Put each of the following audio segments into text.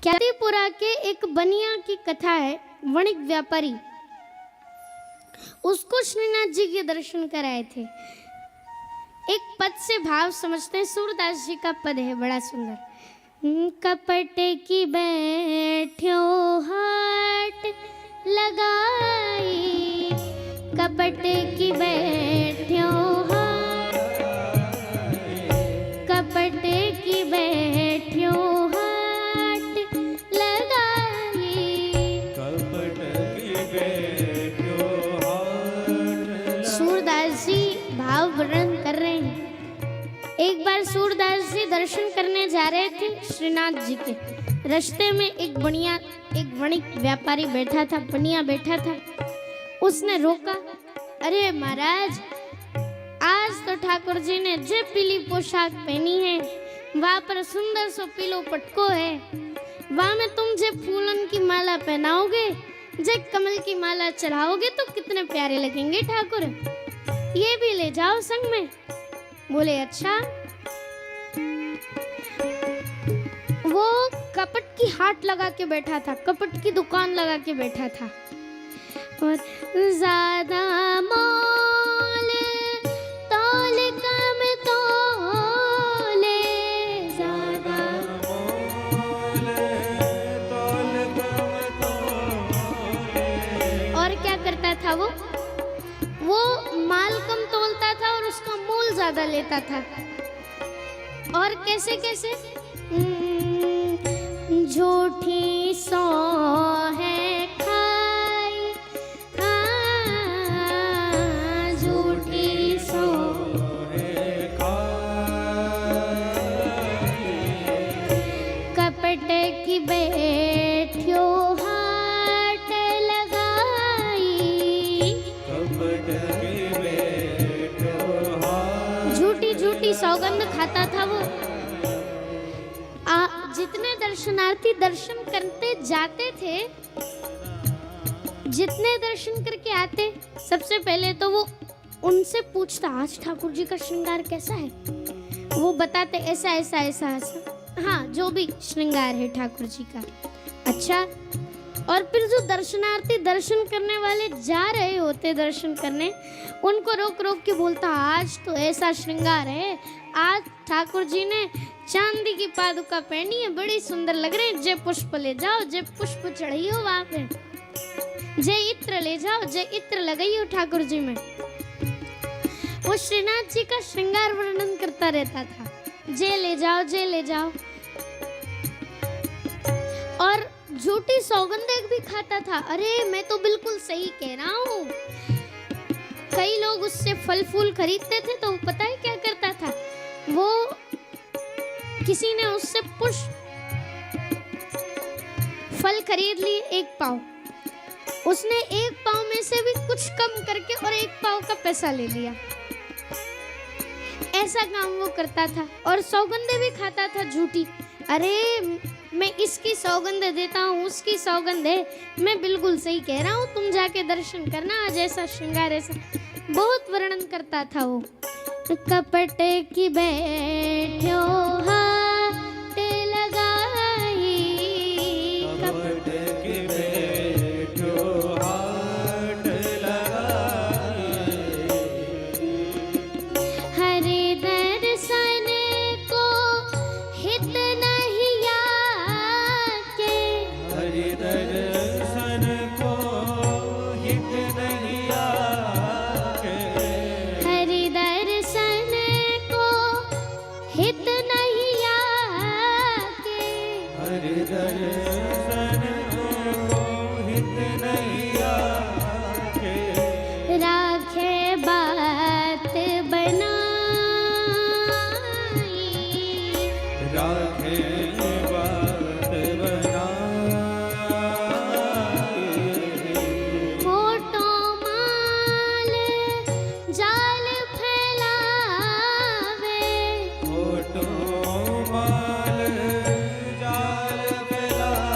ख्यातिपुरा के एक बनिया की कथा है। वणिक व्यापारी उसको श्रीनाथ जी के दर्शन कराए थे। एक पद से भाव समझते हैं। सूरदास जी का पद है बड़ा सुंदर। कपट की बैठ्यो हाट लगाई, कपट की बैठ्यो हाट, कपट की बैठ्यो हाट लगाई, कपट की बैठ्यो हाट। सूरदास जी भाव वर्णन कर रहे हैं। एक बार सूरदास जी दर्शन करने जा रहे थे श्रीनाथ जी के। रास्ते में एक वणिक व्यापारी बैठा था, बनिया बैठा था। उसने रोका, अरे महाराज, आज तो ठाकुर जी ने जे पीली पोशाक पहनी है, वहाँ पर सुंदर सो पीलो पटको है, वहाँ में तुम जे फूलन की माला पहनाओगे, जे कमल की माला चढ़ाओगे तो कितने प्यारे लगेंगे ठाकुर, ये भी ले जाओ संग में। बोले अच्छा। वो कपट की हाट लगा के बैठा था, कपट की दुकान लगा के बैठा था। और ज्यादा मोल तौल कम तोले, ज्यादा मोल तौल कम तोले। और क्या करता था वो माल कम तोलता था और उसका मोल ज्यादा लेता था। और कैसे कैसे? झूठी सौ है खाई, हाँ, झूठी सौ है खाई, कपट की बैठ्यो हाट लगाई, कपट की बैठ्यो हाट। झूठी झूठी सौगंध खाता था वो। जितने दर्शनार्थी दर्शन करते जाते थे, जितने दर्शन करके आते, सबसे पहले तो वो उनसे पूछता, आज ठाकुर जी का श्रृंगार कैसा है? वो बताते ऐसा ऐसा ऐसा ऐसा, हाँ जो भी श्रृंगार है ठाकुर जी का। अच्छा। और फिर जो दर्शनार्थी दर्शन करने वाले जा रहे होते दर्शन करने, उनको रोक रोक के बोलता, आज तो ऐसा श्रृंगार है, आज ठाकुर जी ने चांदी की पादुका पहनी है, बड़ी सुंदर लग रहे हैं। जे पुष्प ले जाओ, जे पुष्प चढ़ाइयो वहां पे, जे इत्र ले जाओ, जे इत्र लगाइयो ठाकुर जी में। वो श्रीनाथ जी का श्रृंगार वर्णन करता रहता था, जे ले जाओ, जे ले जाओ। और झूठी सौगंधे भी खाता था। अरे मैं तो बिल्कुल सही कह रहा हूँ। कई लोग उससे फल फूल खरीदते थे तो पता है क्या करता था वो? किसी ने उससे फल खरीद लिए 1 पाव, उसने 1 पाव में से भी कुछ कम करके और 1 पाव का पैसा ले लिया। ऐसा काम वो करता था। और सौगंधे भी खाता था झूठी। अरे मैं इसकी सौगंध देता हूँ, उसकी सौगंध है, मैं बिल्कुल सही कह रहा हूँ, तुम जाके दर्शन करना, आज ऐसा श्रृंगार ऐसा। बहुत वर्णन करता था वो। कपट की बैठ्यो हाट लगाई, कपट की बैठ्यो हाट लगाई, हरि दर्शन को हित नहीं आके, हरि दर्शन को हित नहीं आके, हरि दर्शन को हित नहीं आके, हरि दर्शन को हित नहीं आके, राखे बात बनाई, राखे बात बनाई, फोटो माल जाल फैलावे, फोटो माल जाल फैलावे,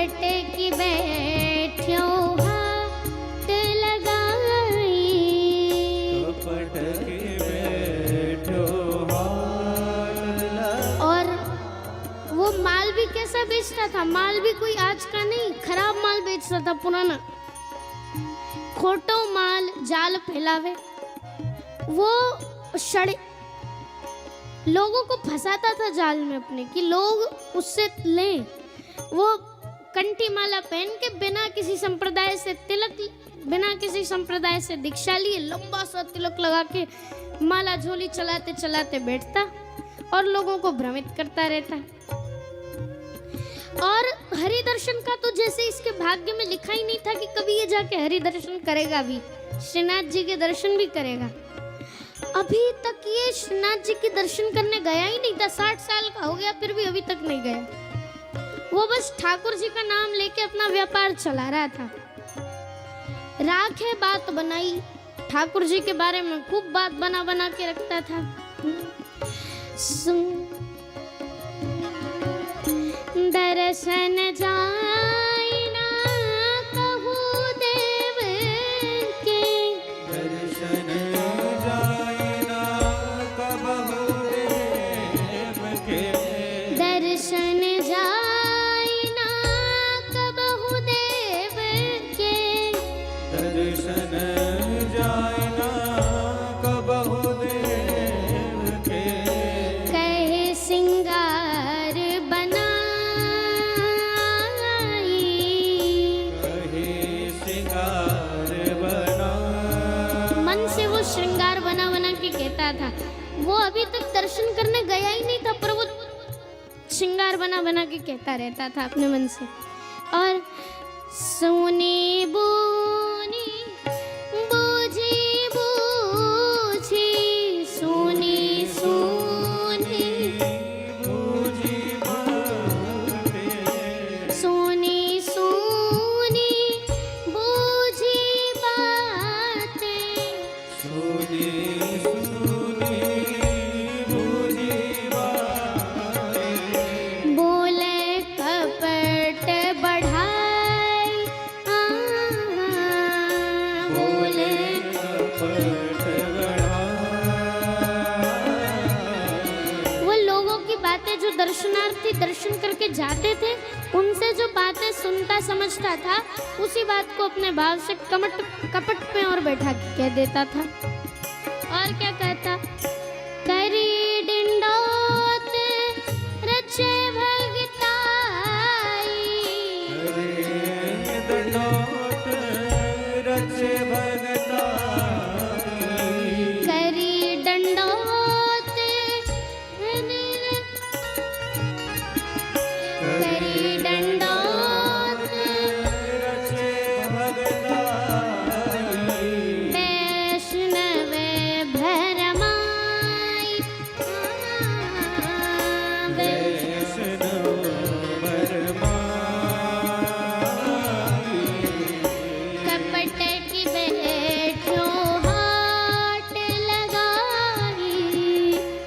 कपट की बैठ्यो हाथ लगाई, कपट की बैठ्यो हाथ लगाई। और वो माल भी कैसा बेचता था? माल भी कोई आज का नहीं, खराब माल बेचता था, पुराना खोटो माल जाल फैलावे। वो षड़ लोगों को फंसाता था जाल में अपने, कि लोग उससे लें। वो कंठी माला पहन के बिना किसी संप्रदाय से तिलक, बिना किसी संप्रदाय से दीक्षा लिए, लंबा सा तिलक लगा के माला झोली चलाते चलाते बैठता और लोगों को भ्रमित करता रहता। और हरि दर्शन का तो जैसे इसके भाग्य में लिखा ही नहीं था कि कभी ये जाके हरि दर्शन करेगा भी, श्रीनाथ जी के दर्शन भी करेगा। अभी तक ये श्रीनाथ जी के दर्शन करने गया ही नहीं था। 60 साल का हो गया फिर भी अभी तक नहीं गया। वो बस ठाकुर जी का नाम लेके अपना व्यापार चला रहा था। राखे बात बनाई, ठाकुर जी के बारे में खूब बात बना बना के रखता था। दर्शन जाए ना कहू देव के, दर्शन जाए ना कबहू देव के, दर्शन जाए ना कबहू देव के, दर्शन जाए ना कबहू देव के। कहे सिंगार बनाई, कहे श्रृंगार बना, मन से वो श्रृंगार बना बना के कहता था। वो अभी तक दर्शन करने गया ही नहीं था, पर वो श्रृंगार बना बना के कहता रहता था अपने मन से। और सोनी बोनी बूझी बूझी, सोनी सोनी बूझी बातें, सोनी सोनी बूझी बातें, सुनी सुनी बूझी बातें। बोले कपट बढ़ाई, बोले कपट बढ़ा, वो लोगों की बातें जो दर्शनार्थी दर्शन करके जाते थे, उनसे जो बातें सुनता समझता था, उसी बात को अपने भाव से कपट पे और बैठा के कह देता था। और क्या कहता? करी डिंडोत रचे भगताई, हरे दंडोत रचे भगताई, करी डंडोत करी डंडोत रचे भगताई। वैष्णव भरमाई, वैष्णव भरमाई, कपट की बैठो हाट लगाई,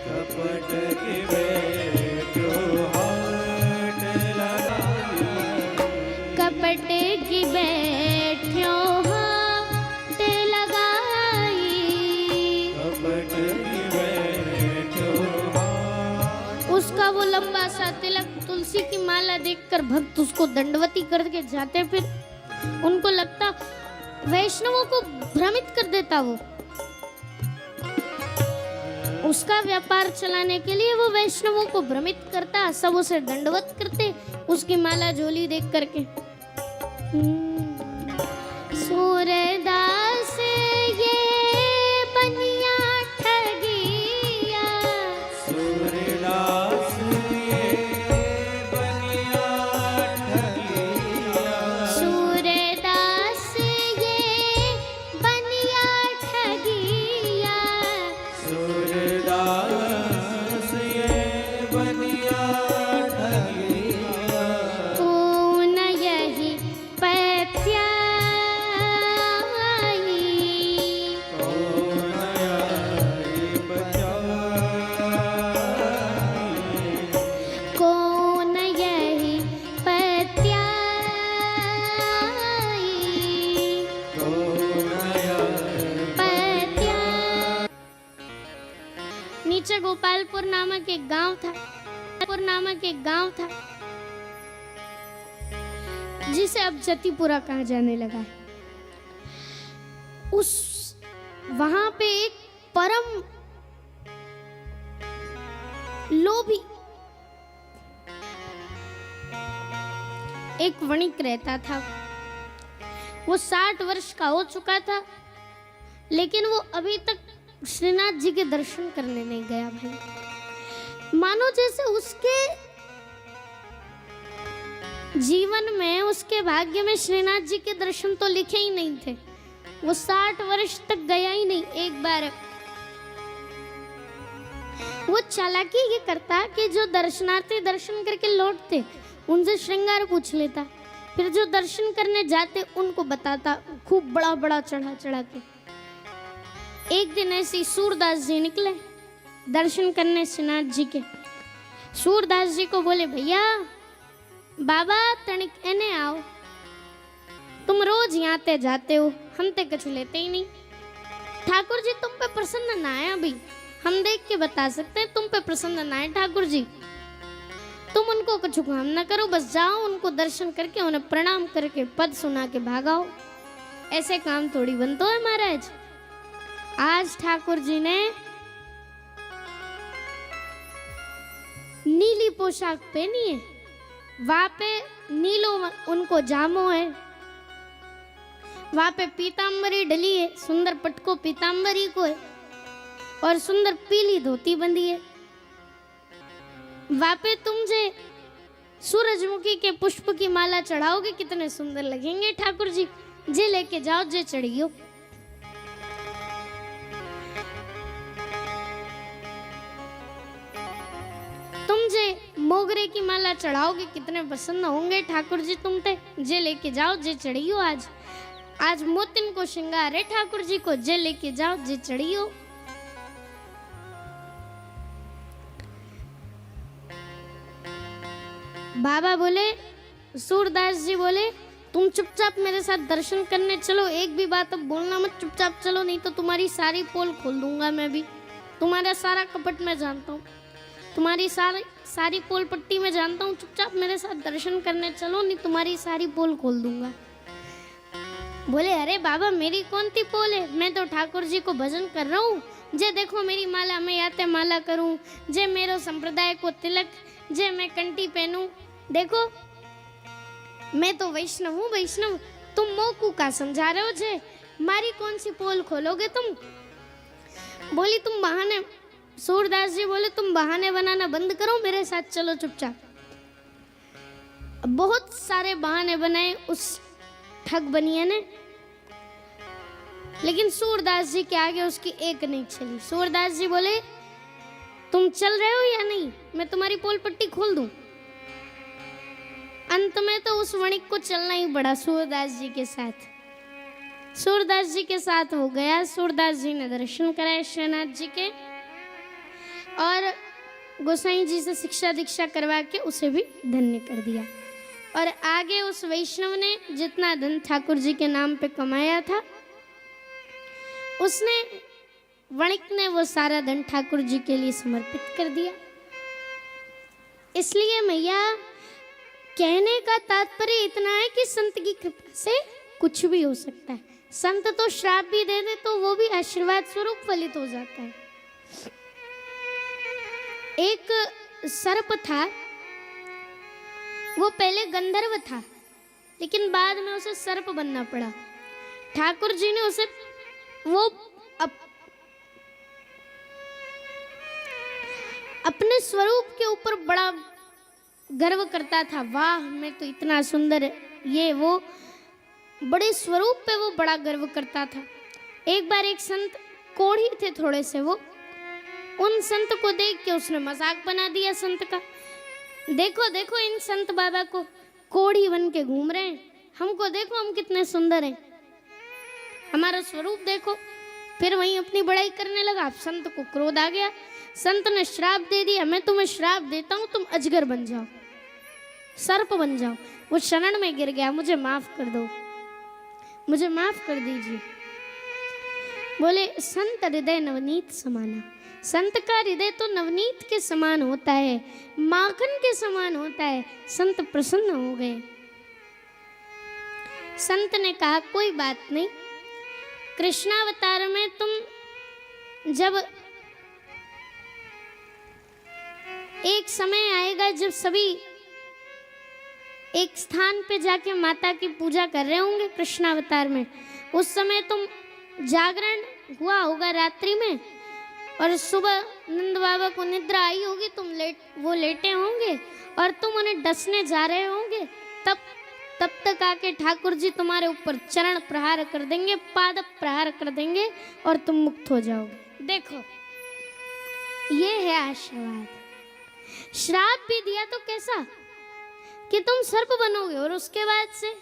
कपट की बैठो हाट लगाई, कपट की बैठो हाट लगाई। कपट की बैठो हाट। उसका वो लंबा सा तिलक, तुलसी की माला देखकर भक्त उसको दंडवती करके जाते। फिर उनको लगता वैष्णवों को भ्रमित कर देता। वो उसका व्यापार चलाने के लिए वो वैष्णवों को भ्रमित करता, सब उसे दंडवत करते उसकी माला झोली देख करके। सूरदास ये बनिया ठगिया, सूरदास ये बनिया ठगिया, सूरदास ये बनिया ठगिया, सूरदास ये बनिया ठगिया। ऊन यही पैत्या, जबलपुर नामक एक गांव था, जबलपुर नामक एक गांव था जिसे अब जतीपुरा कहा जाने लगा है। उस वहां पे एक परम लोभी एक वणिक रहता था। वो 60 वर्ष का हो चुका था, लेकिन वो अभी तक श्रीनाथ जी के दर्शन करने नहीं गया भाई। मानो जैसे उसके जीवन में, उसके भाग्य में श्रीनाथ जी के दर्शन तो लिखे ही नहीं थे। वो 60 वर्ष तक गया ही नहीं एक बार। वो चालाकी ये करता कि जो दर्शनार्थी दर्शन करके लौटते उनसे श्रृंगार पूछ लेता, फिर जो दर्शन करने जाते उनको बताता खूब बड़ा बड़ा चढ़ा चढ़ा के। एक दिन ऐसे सूरदास जी निकले दर्शन करने श्रीनाथ जी के। सूरदास जी को बोले, भैया बाबा तनिक एने आओ, तुम रोज यहाँ आते जाते हो, हम ते कुछ लेते ही नहीं। ठाकुर जी तुम पे प्रसन्न ना है, अभी हम देख के बता सकते हैं तुम पे प्रसन्न ना है ठाकुर जी। तुम उनको कुछ काम ना करो, बस जाओ उनको दर्शन करके उन्हें प्रणाम करके पद सुना के भागाओ। ऐसे काम थोड़ी बनता है महाराज। आज ठाकुर जी ने नीली पोशाक पहनी है, वहां पे नीलो उनको जामो है, वहां पे पीतांबरी डली है, सुंदर पटको पीतांबरी को है और सुंदर पीली धोती बंधी है। वहां पे तुम जे सूरजमुखी के पुष्प की माला चढ़ाओगे कितने सुंदर लगेंगे ठाकुर जी। जे लेके जाओ, जे चढ़ियो। तुम जे मोगरे की माला चढ़ाओगे कितने पसंद होंगे ठाकुर जी तुम ते। जे लेके जाओ, जे चढ़ियो। आज मोतिन को श्रृंगार है ठाकुर जी को, जे लेके जाओ, जे चढ़ियो। बाबा बोले, सूरदास जी बोले, तुम चुपचाप मेरे साथ दर्शन करने चलो, एक भी बात अब बोलना मत, चुपचाप चलो, नहीं तो तुम्हारी सारी पोल खोल दूंगा मैं भी। तुम्हारा सारा कपट मैं जानता हूँ, तुम्हारी सारी पोल पट्टी में जानता हूँ। चुपचाप मेरे साथ दर्शन करने चलो, नहीं तुम्हारी सारी पोल खोल दूंगा। बोले, अरे बाबा मेरी कौन सी पोल है, मैं तो ठाकुर जी को भजन कर रहा हूँ। जे देखो मेरी माला, मैं याते माला करूँ, जे मेरो संप्रदाय को तिलक, जे मैं कंठी पहनूं। देखो मैं तो वैष्णव हूँ, वैष्णव। तुम मोकू का समझा रहे हो, जे मारी कौन सी पोल खोलोगे तुम। बोली तुम बहाने, सूरदास जी बोले तुम बहाने बनाना बंद करो, मेरे साथ चलो चुपचाप। बहुत सारे बहाने बनाए उस ठग बनिए ने, लेकिन सूरदास जी के आगे उसकी एक नहीं चली। सूरदास जी बोले, तुम चल रहे हो या नहीं, मैं तुम्हारी पोल पट्टी खोल दूं। अंत में तो उस वणिक को चलना ही पड़ा सूरदास जी के साथ। सूरदास जी के साथ हो गया। सूरदास जी ने दर्शन कराए श्रीनाथ जी के और गोसाई जी से शिक्षा दीक्षा करवा के उसे भी धन्य कर दिया। और आगे उस वैष्णव ने जितना धन ठाकुर जी के नाम पे कमाया था, उसने वणिक ने वो सारा धन ठाकुर जी के लिए समर्पित कर दिया। इसलिए मैया कहने का तात्पर्य इतना है कि संत की कृपा से कुछ भी हो सकता है। संत तो श्राप भी दे दे तो वो भी आशीर्वाद स्वरूप फलित हो जाता है। एक सर्प था, वो पहले गंधर्व था, लेकिन बाद में उसे सर्प बनना पड़ा। ठाकुर जी ने उसे वो अपने स्वरूप के ऊपर बड़ा गर्व करता था। वाह मैं तो इतना सुंदर, ये वो बड़े स्वरूप पे वो बड़ा गर्व करता था। एक बार एक संत कोढ़ी थे थोड़े से, वो उन संत को देख के उसने मजाक बना दिया संत का। देखो देखो इन संत बाबा को, कोढ़ी बन के घूम रहे हैं, हमको देखो हम कितने सुंदर हैं, हमारा स्वरूप देखो। फिर वहीं अपनी बड़ाई करने लगा। संत को क्रोध आ गया। संत ने श्राप दे दिया, मैं तुम्हें श्राप देता हूं, तुम अजगर बन जाओ, सर्प बन जाओ। वो शरण में गिर गया, मुझे माफ कर दो, मुझे माफ कर दीजिए। बोले संत हृदय नवनीत समाना, संत का हृदय तो नवनीत के समान होता है, माखन के समान होता है। संत प्रसन्न हो गए। संत ने कहा कोई बात नहीं, कृष्णावतार में तुम जब एक समय आएगा जब सभी एक स्थान पे जाके माता की पूजा कर रहे होंगे कृष्णावतार में, उस समय तुम जागरण हुआ होगा रात्रि में और सुबह नंद बाबा को निद्रा आई होगी, तुम वो लेटे होंगे और तुम उन्हें डसने जा रहे होंगे। तब तक आके ठाकुर जी तुम्हारे ऊपर चरण प्रहार कर देंगे, पाद प्रहार कर देंगे और तुम मुक्त हो जाओगे। देखो ये है आशीर्वाद। श्राप भी दिया तो कैसा कि तुम सर्प बनोगे और उसके बाद से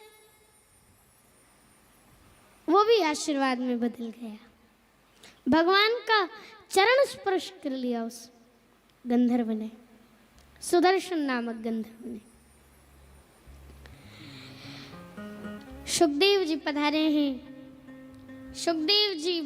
वो भी आशीर्वाद में बदल गया। भगवान का चरण स्पर्श कर लिया उस गंधर्व ने, सुदर्शन नामक गंधर्व ने। सुखदेव जी पधारे हैं। सुखदेव जी